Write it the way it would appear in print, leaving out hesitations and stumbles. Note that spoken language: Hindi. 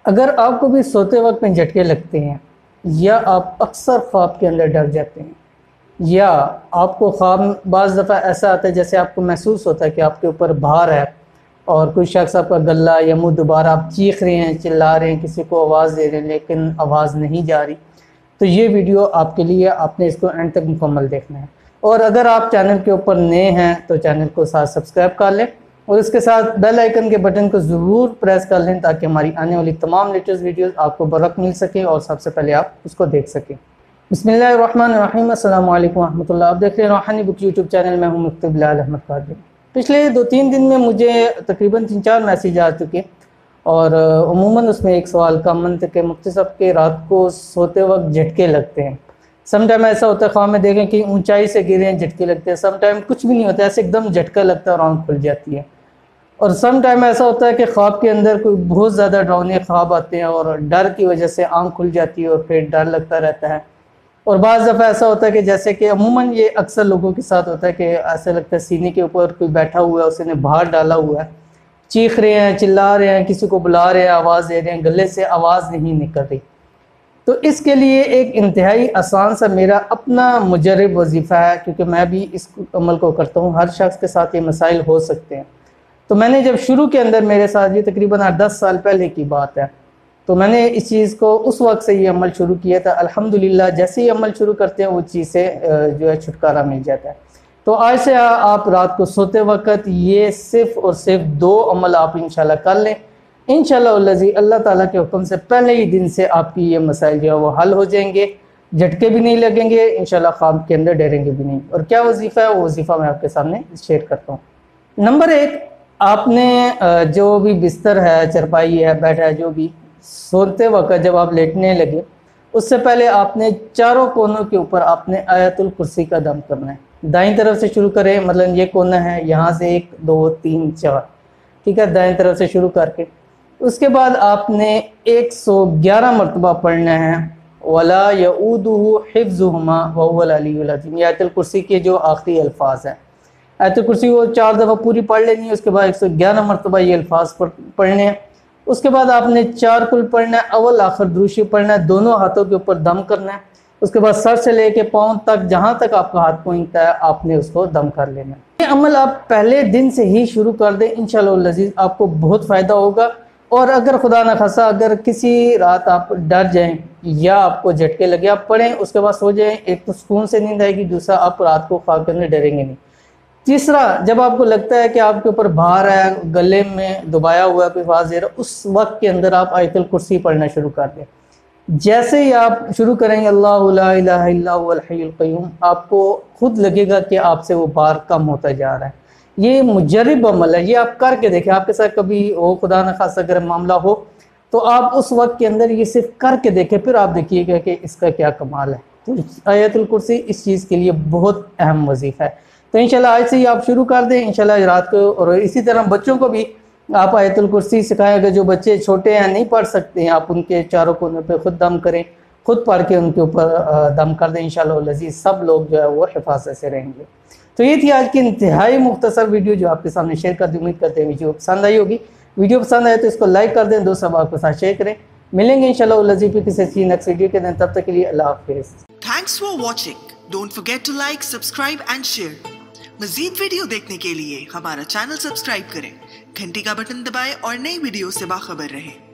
अगर आपको भी सोते वक्त में झटके लगते हैं, या आप अक्सर ख्वाब के अंदर डर जाते हैं, या आपको ख्वाब बाज़ दफ़ा ऐसा आता है जैसे आपको महसूस होता है कि आपके ऊपर भार है और कोई शख्स आपका गला या मुंह दोबारा, आप चीख रहे हैं, चिल्ला रहे हैं, किसी को आवाज़ दे रहे हैं लेकिन आवाज़ नहीं जा रही, तो ये वीडियो आपके लिए, आपने इसको एंड तक मुकम्मल देखना है। और अगर आप चैनल के ऊपर नए हैं तो चैनल को साथ सब्सक्राइब कर लें और इसके साथ बेल आइकन के बटन को ज़रूर प्रेस कर लें ताकि हमारी आने वाली तमाम लेटेस्ट वीडियोस आपको बरक़्त मिल सके और सबसे पहले आप उसको देख सकें। बिस्मिल्लाहिर्रहमानिर्रहीम, अस्सलामु अलैकुम रहमतुल्लाह। आप देख रहे हैं रूहानी बुक यूट्यूब चैनल में हूँ मुफ्ती। पिछले 2-3 दिन में मुझे तकरीबन 3-4 मैसेज आ चुके और उमूमन उसमें एक सवाल का मन था कि मुफ्ती साहब के रात को सोते वक्त झटके लगते हैं। सम टाइम ऐसा होता है ख्वाब में देखें कि ऊंचाई से गिरे हैं, झटके लगते हैं। सम टाइम कुछ भी नहीं होता, ऐसे एकदम झटका लगता है और आँख खुल जाती है। और सम टाइम ऐसा होता है कि ख्वाब के अंदर कोई बहुत ज़्यादा डरावने ख्वाब आते हैं और डर की वजह से आँख खुल जाती है और फिर डर लगता रहता है। और बाज़ दफ़ा ऐसा होता है कि जैसे कि अमूमन ये अक्सर लोगों के साथ होता है कि ऐसा लगता है सीने के ऊपर कोई बैठा हुआ है, उसने भार डाला हुआ है, चीख रहे हैं, चिल्ला रहे हैं, किसी को बुला रहे हैं, आवाज़ दे रहे हैं, गले से आवाज़ नहीं निकल रही। तो इसके लिए एक इंतहाई आसान सा मेरा अपना मुजरब वजीफ़ा है, क्योंकि मैं भी इस अमल को करता हूँ। हर शख्स के साथ ये मसाइल हो सकते हैं। तो मैंने जब शुरू के अंदर मेरे साथ, ये तकरीबन 8-10 साल पहले की बात है, तो मैंने इस चीज़ को उस वक्त से ये अमल शुरू किया था। अल्हम्दुलिल्लाह जैसे ही अमल शुरू करते हैं वो चीज़ से जो है छुटकारा मिल जाता है। तो आज से आप रात को सोते वक्त ये सिर्फ़ और सिर्फ 2 अमल आप इंशाल्लाह कर लें। इंशाल्लाह अल्लाह ताला के हुक्म से पहले ही दिन से आपकी ये मसाइल जो है वो हल हो जाएंगे, झटके भी नहीं लगेंगे, इंशाल्लाह ख्वाब के अंदर डरेंगे भी नहीं। और क्या वजीफ़ा है, वो वजीफ़ा मैं आपके सामने शेयर करता हूँ। नंबर 1, आपने जो भी बिस्तर है, चरपाई है, बैठा है, जो भी, सोते वक्त जब आप लेटने लगे उससे पहले आपने चारों कोनों के ऊपर आपने आयतुल कुर्सी का दम करना है। दाईं तरफ से शुरू करें, मतलब ये कोना है, यहाँ से 1 2 3 4, ठीक है, दाईं तरफ से शुरू करके उसके बाद आपने 111 मरतबा पढ़ना है वला यऊदुहु हिफ्ज़ुहुमा व हुवल अलियुल अज़ीम। ये आयतुल कुर्सी के जो आखिरी अल्फाज हैं, आयतुल कुर्सी वो 4 दफ़ा पूरी पढ़ लेनी है, उसके बाद 111 मरतबा ये अल्फाज पढ़ने हैं। उसके बाद आपने 4 कुल पढ़ना है, अव्वल आखिर दुरूशी पढ़ना है, दोनों हाथों के ऊपर दम करना है। उसके बाद सर से लेके पाँव तक, जहाँ तक आपका हाथ पहुँचता है, आपने उसको दम कर लेना है। ये अमल आप पहले दिन से ही शुरू कर दें, इंशाअल्लाह अज़ीज़ आपको बहुत फ़ायदा होगा। और अगर खुदा न खासा अगर किसी रात आप डर जाएं या आपको झटके लगे, आप पढ़ें, उसके बाद सो जाएं, एक तो सुकून से नींद आएगी, दूसरा आप रात को ख्वाब के अंदर डरेंगे नहीं। तीसरा, जब आपको लगता है कि आपके ऊपर भार है, गले में दबाया हुआ है, कोई आवाज़ दे रहा है, उस वक्त के अंदर आप आयतुल कुर्सी पढ़ना शुरू कर दें। जैसे ही आप शुरू करेंगे अल्लाहु ला इलाहा इल्ला हुवल हय्युल क़य्यूम, आपको खुद लगेगा कि आपसे वो भार कम होता जा रहा है। ये मुजरब अमल है, ये आप करके देखें। आपके साथ कभी हो, खुदा न खासा अगर मामला हो, तो आप उस वक्त के अंदर ये सिर्फ करके देखें, फिर आप देखिएगा कि इसका क्या कमाल है। तो आयतुल कुर्सी इस चीज़ के लिए बहुत अहम वजीफ़ा है। तो इंशाल्लाह आज से ही आप शुरू कर दें इंशाल्लाह रात को। और इसी तरह बच्चों को भी आप आयतुल कुर्सी सिखाएं। अगर जो बच्चे छोटे हैं, नहीं पढ़ सकते हैं, आप उनके चारों कोनों पे खुद दम करें, खुद पढ़ के उनके ऊपर दम कर दें। इंशाल्लाह अज़ीज़ सब लोग जो है वो हिफाजत से रहेंगे। तो ये थी आज की इंतहाई मुख्तसर वीडियो जो आपके सामने शेयर कर दी। उम्मीद करते हैं वीडियो पसंद आई होगी। वीडियो पसंद आए तो इसको लाइक कर दें, दोस्तों आपके साथ शेयर करें। मिलेंगे इंशाल्लाह अज़ीज़ किसी अच्छी नेक्स्ट वीडियो के दिन, तब तक के लिए अल्लाह हाफ़िज़। Thanks for watching. Don't forget to like, subscribe and share. मज़ीद वीडियो देखने के लिए हमारा चैनल सब्सक्राइब करें, घंटी का बटन दबाएं और नई वीडियो से बाखबर रहें।